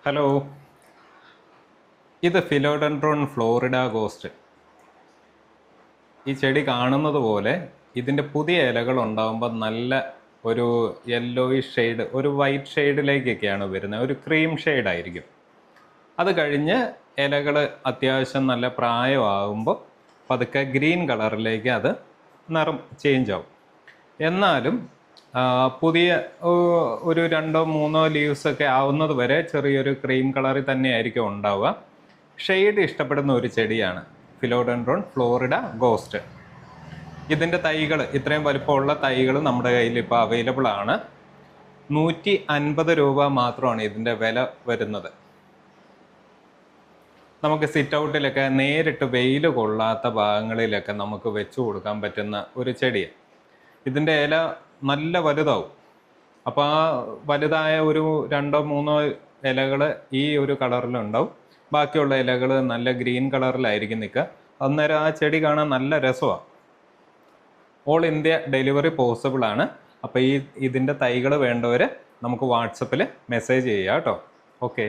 Hello, ഇത് philodendron Florida ghost. ഈ ചെടി കാണുന്നത് പോലെ ഇതിൻ്റെ പുതിയ ഇലകൾ ഉണ്ടാകുമ്പോൾ നല്ല ഒരു യെല്ലോയിഷ് ഷെയ്ഡ്, ഒരു വൈറ്റ് ഷെയ്ഡിലേക്കൊക്കെയാണ് വരുന്നത്. ഒരു ക്രീം ഷെയ്ഡായിരിക്കും. അത് കഴിഞ്ഞ് ഇലകൾ അത്യാവശ്യം നല്ല പ്രായമാകുമ്പോൾ പതുക്കെ ഗ്രീൻ കളറിലേക്ക് അത് നിറം ചേഞ്ച് ആവും. എന്നാലും പുതിയ ഒരു 2-3 ലീവ്സൊക്കെ ആവുന്നത് വരെ ചെറിയൊരു ക്രീം കളറിൽ തന്നെയായിരിക്കും ഉണ്ടാവുക. ഷെയ്ഡ് ഇഷ്ടപ്പെടുന്ന ഒരു ചെടിയാണ് ഫിലോഡെൻഡ്രോൺ ഫ്ലോറിഡ ഗോസ്റ്റ്. ഇതിൻ്റെ തൈകൾ, ഇത്രയും വലിപ്പമുള്ള തൈകൾ നമ്മുടെ കയ്യിൽ ഇപ്പോൾ അവൈലബിൾ ആണ്. 150 രൂപ മാത്രമാണ് ഇതിൻ്റെ വില വരുന്നത്. നമുക്ക് സിറ്റ് ഔട്ടിലൊക്കെ നേരിട്ട് വെയിൽ കൊള്ളാത്ത ഭാഗങ്ങളിലൊക്കെ നമുക്ക് വെച്ചു കൊടുക്കാൻ പറ്റുന്ന ഒരു ചെടിയാണ്. ഇതിൻ്റെ ഇല നല്ല വലുതാവും. അപ്പോൾ ആ വലുതായ ഒരു 2-3 ഇലകൾ ഈ ഒരു കളറിലുണ്ടാവും. ബാക്കിയുള്ള ഇലകൾ നല്ല ഗ്രീൻ കളറിലായിരിക്കും നിൽക്കുക. അന്നേരം ആ ചെടി കാണാൻ നല്ല രസമാണ്. ഓൾ ഇന്ത്യ ഡെലിവറി പോസിബിൾ ആണ്. അപ്പോൾ ഇതിൻ്റെ തൈകൾ വേണ്ടവർ നമുക്ക് വാട്സപ്പിൽ മെസ്സേജ് ചെയ്യാം കേട്ടോ. ഓക്കെ.